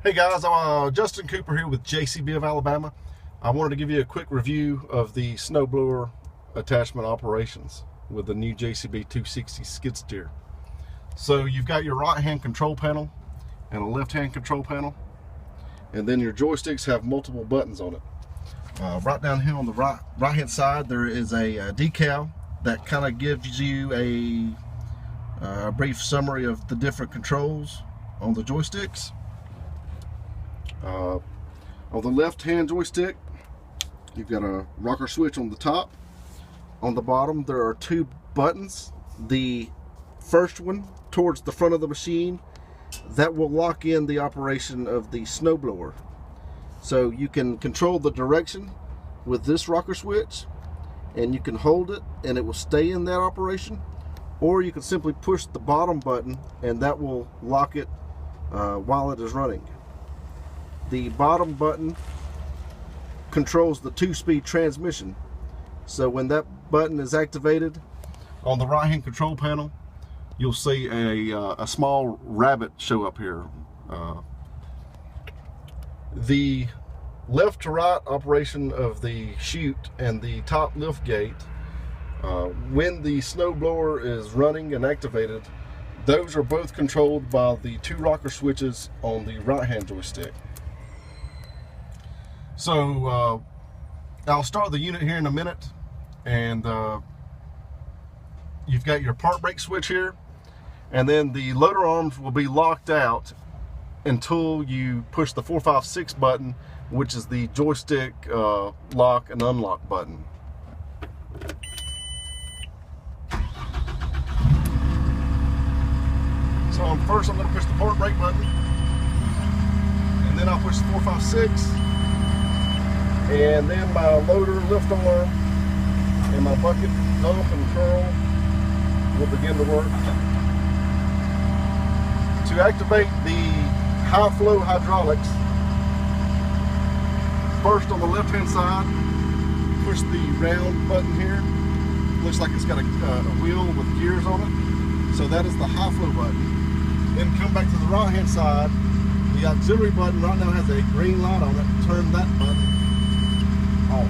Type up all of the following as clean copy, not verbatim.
Hey guys, I'm Justin Cooper here with JCB of Alabama. I wanted to give you a quick review of the snowblower attachment operations with the new JCB 260 skid steer. So you've got your right hand control panel and a left hand control panel, and then your joysticks have multiple buttons on it. Right down here on the right hand side there is a decal that kind of gives you a brief summary of the different controls on the joysticks. On the left hand joystick you've got a rocker switch on the top. On the bottom there are two buttons. The first one towards the front of the machine, that will lock in the operation of the snowblower. So you can control the direction with this rocker switch, and you can hold it and it will stay in that operation, or you can simply push the bottom button and that will lock it while it is running. The bottom button controls the 2-speed transmission. So when that button is activated, on the right hand control panel you'll see a small rabbit show up here. The left to right operation of the chute and the top lift gate, when the snowblower is running and activated, those are both controlled by the two rocker switches on the right hand joystick. So I'll start the unit here in a minute, and you've got your park brake switch here, and then the loader arms will be locked out until you push the 456 button, which is the joystick lock and unlock button. So first I'm going to push the park brake button, and then I'll push the 456, and then my loader lift arm and my bucket dump and curl will begin to work. To activate the high flow hydraulics, first on the left hand side, push the round button here. Looks like it's got a wheel with gears on it. So that is the high flow button. Then come back to the right hand side. The auxiliary button right now has a green light on it. Turn that button off.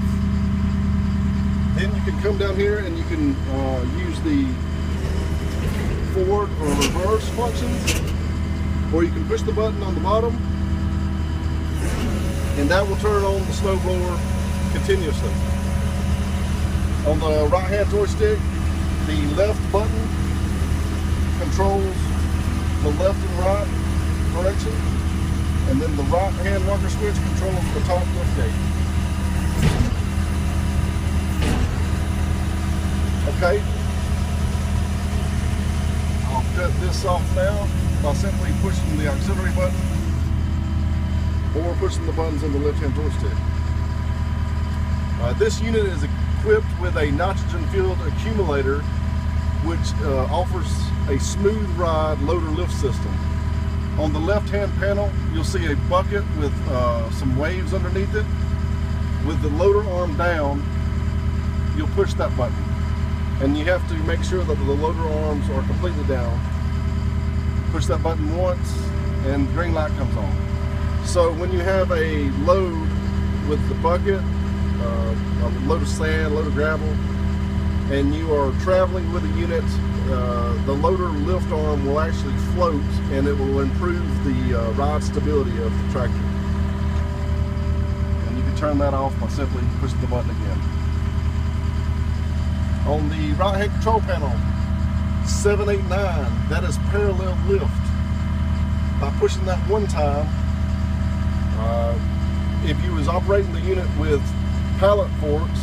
Then you can come down here and you can use the forward or reverse functions, or you can push the button on the bottom and that will turn on the snowblower continuously. On the right hand joystick, the left button controls the left and right direction, and then the right hand rocker switch controls the top lift gate. Okay, I'll cut this off now by simply pushing the auxiliary button or pushing the buttons on the left hand joystick. This unit is equipped with a nitrogen filled accumulator, which offers a smooth ride loader lift system. On the left hand panel you'll see a bucket with some waves underneath it. With the loader arm down, you'll push that button, and you have to make sure that the loader arms are completely down. Push that button once and green light comes on. So when you have a load with the bucket, a load of sand, a load of gravel, and you are traveling with a unit, the loader lift arm will actually float, and it will improve the ride stability of the tractor. And you can turn that off by simply pushing the button again. On the right hand control panel, 789, that is parallel lift. By pushing that one time, if you was operating the unit with pallet forks,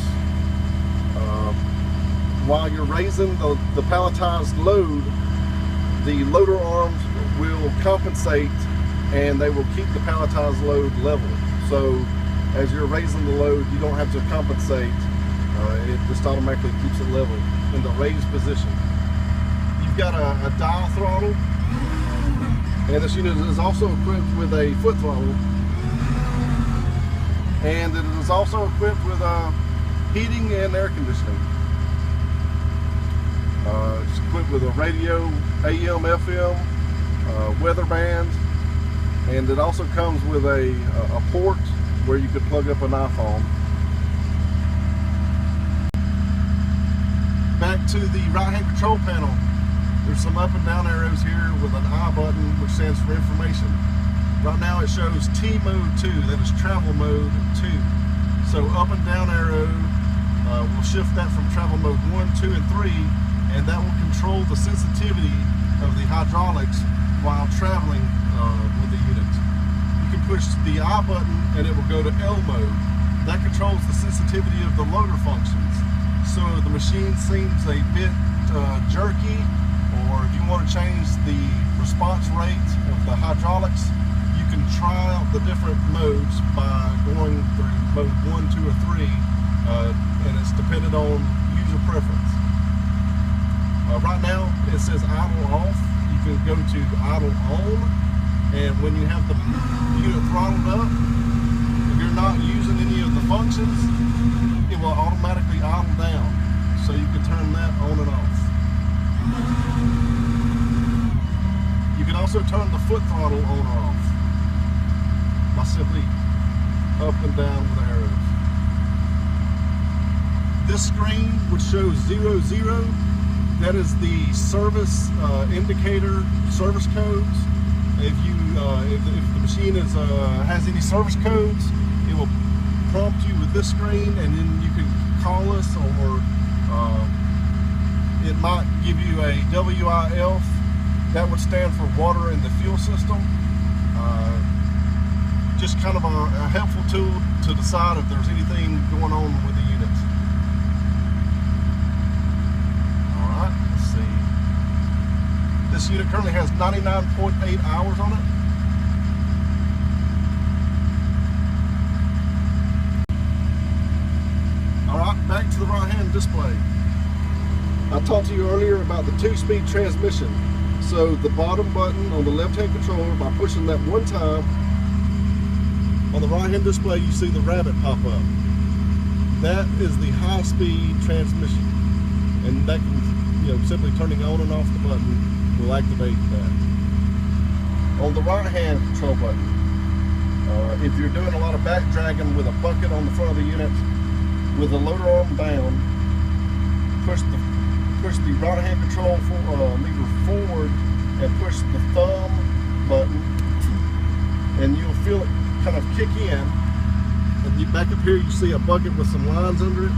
while you're raising the palletized load, the loader arms will compensate and they will keep the palletized load level. So as you're raising the load, you don't have to compensate. It just automatically keeps it level in the raised position. You've got a dial throttle, and this unit is also equipped with a foot throttle, and it is also equipped with heating and air conditioning. It's equipped with a radio, AM, FM, weather band, And it also comes with a port where you could plug up an iPhone. Back to the right-hand control panel, there's some up and down arrows here with an I button, which stands for information. Right now it shows T mode 2, that is travel mode 2. So up and down arrow will shift that from travel mode 1, 2, and 3, and that will control the sensitivity of the hydraulics while traveling with the unit. You can push the I button and it will go to L mode. That controls the sensitivity of the loader functions. So if the machine seems a bit jerky, or if you want to change the response rate of the hydraulics, you can try out the different modes by going through mode 1, 2, or 3, and it's dependent on user preference. Right now it says idle off. You can go to idle on, and when you have the unit throttled up, if you're not using any of the functions, it will automatically idle down. So you can turn that on and off. You can also turn the foot throttle on or off by simply up and down with arrows. This screen, which shows 00, that is the service indicator service codes. If the machine has any service codes, it will prompt you with this screen, and then you can call us, or it might give you a WIF. That would stand for water in the fuel system. Just kind of a helpful tool to decide if there's anything going on with the unit. Alright, let's see. This unit currently has 99.8 hours on it. Alright, back to the right-hand display. I talked to you earlier about the 2-speed transmission. So the bottom button on the left-hand controller, by pushing that one time, on the right-hand display you see the rabbit pop up. That is the high-speed transmission, and that can, simply turning on and off the button will activate that. On the right-hand control button, if you're doing a lot of back dragging with a bucket on the front of the unit, with the loader arm down, push the right-hand control lever forward and push the thumb button, and you'll feel it kind of kick in. And back up here you see a bucket with some lines under it.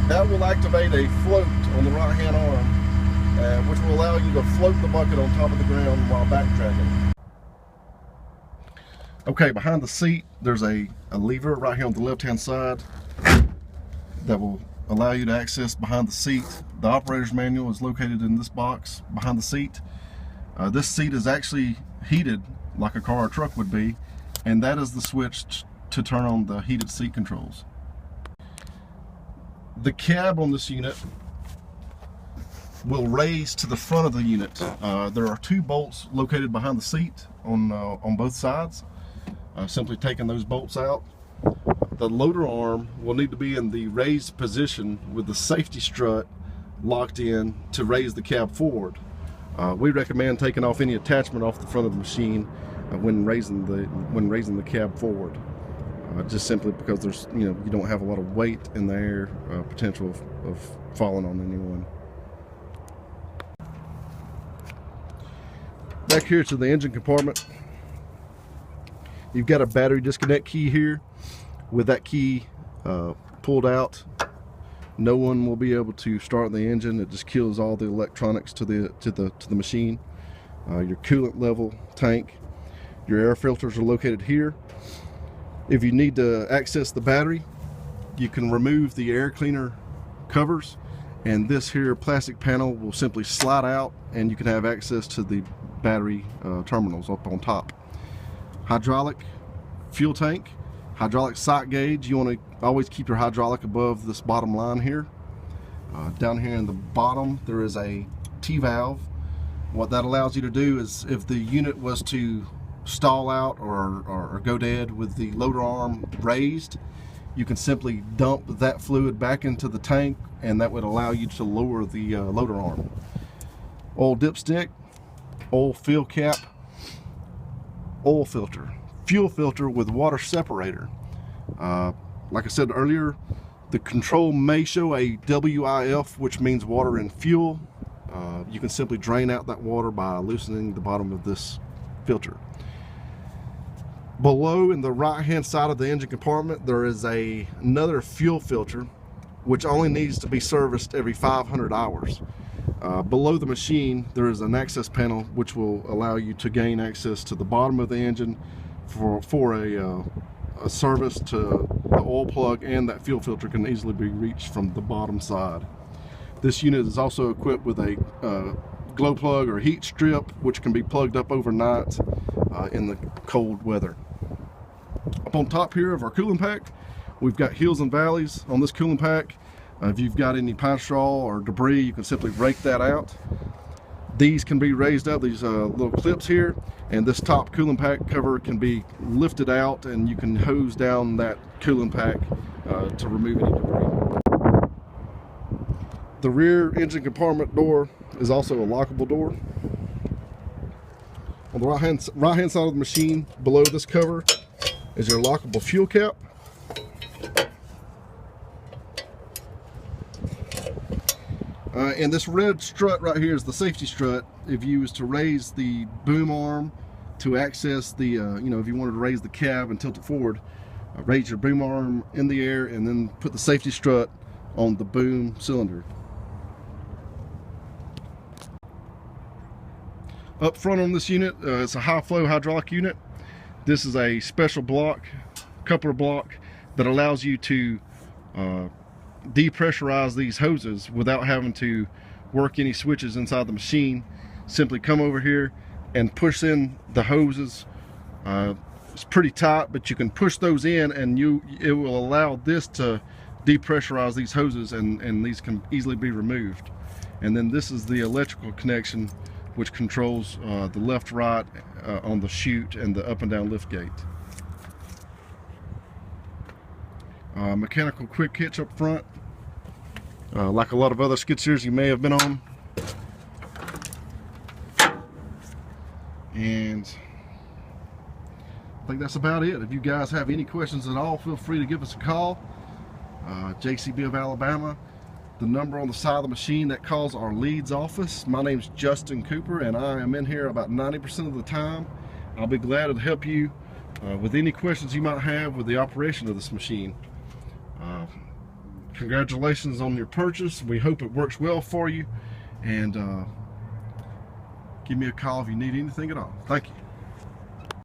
That will activate a float on the right-hand arm, which will allow you to float the bucket on top of the ground while back dragging. Okay, behind the seat there's a lever right here on the left-hand side that will allow you to access behind the seat. The operator's manual is located in this box behind the seat. This seat is actually heated like a car or truck would be, and that is the switch to turn on the heated seat controls. The cab on this unit will raise to the front of the unit. There are 2 bolts located behind the seat on both sides. Simply taking those bolts out. The loader arm will need to be in the raised position with the safety strut locked in to raise the cab forward. We recommend taking off any attachment off the front of the machine when raising the cab forward, just simply because there's you don't have a lot of weight in the air, potential of falling on anyone. Back here to the engine compartment, you've got a battery disconnect key here. With that key pulled out, no one will be able to start the engine. It just kills all the electronics to the machine. Your coolant level tank, your air filters are located here. If you need to access the battery, you can remove the air cleaner covers, and this here plastic panel will simply slide out, and you can have access to the battery terminals up on top. Hydraulic fuel tank. Hydraulic sight gauge, you want to always keep your hydraulic above this bottom line here. Down here in the bottom there is a T-valve. What that allows you to do is, if the unit was to stall out or go dead with the loader arm raised, you can simply dump that fluid back into the tank, and that would allow you to lower the loader arm. Oil dipstick, oil fill cap. oil filter, fuel filter with water separator. Like I said earlier, the control may show a WIF, which means water and fuel. You can simply drain out that water by loosening the bottom of this filter. Below, in the right hand side of the engine compartment, there is another fuel filter which only needs to be serviced every 500 hours. Below the machine there is an access panel which will allow you to gain access to the bottom of the engine for a service to the oil plug, and that fuel filter can easily be reached from the bottom side. This unit is also equipped with a glow plug or heat strip which can be plugged up overnight in the cold weather. Up on top here of our cooling pack, we've got hills and valleys on this cooling pack. If you've got any pine straw or debris, you can simply rake that out. These can be raised up, these little clips here, and this top cooling pack cover can be lifted out, and you can hose down that cooling pack to remove any debris. The rear engine compartment door is also a lockable door. On the right hand side of the machine, below this cover, is your lockable fuel cap. And this red strut right here is the safety strut. If you was to raise the boom arm to access the, you know, if you wanted to raise the cab and tilt it forward, raise your boom arm in the air and then put the safety strut on the boom cylinder. Up front on this unit, it's a high flow hydraulic unit. This is a special block, coupler block, that allows you to depressurize these hoses without having to work any switches inside the machine. Simply come over here and push in the hoses. It's pretty tight, but you can push those in and it will allow this to depressurize these hoses, and these can easily be removed. And then this is the electrical connection which controls the left, right on the chute and the up and down lift gate. Mechanical quick hitch up front, like a lot of other skid steers you may have been on. And I think that's about it. If you guys have any questions at all, feel free to give us a call. JCB of Alabama. The number on the side of the machine that calls our Leeds office. My name's Justin Cooper, and I am in here about 90% of the time. I'll be glad to help you with any questions you might have with the operation of this machine. Congratulations on your purchase. We hope it works well for you, and give me a call if you need anything at all. Thank you.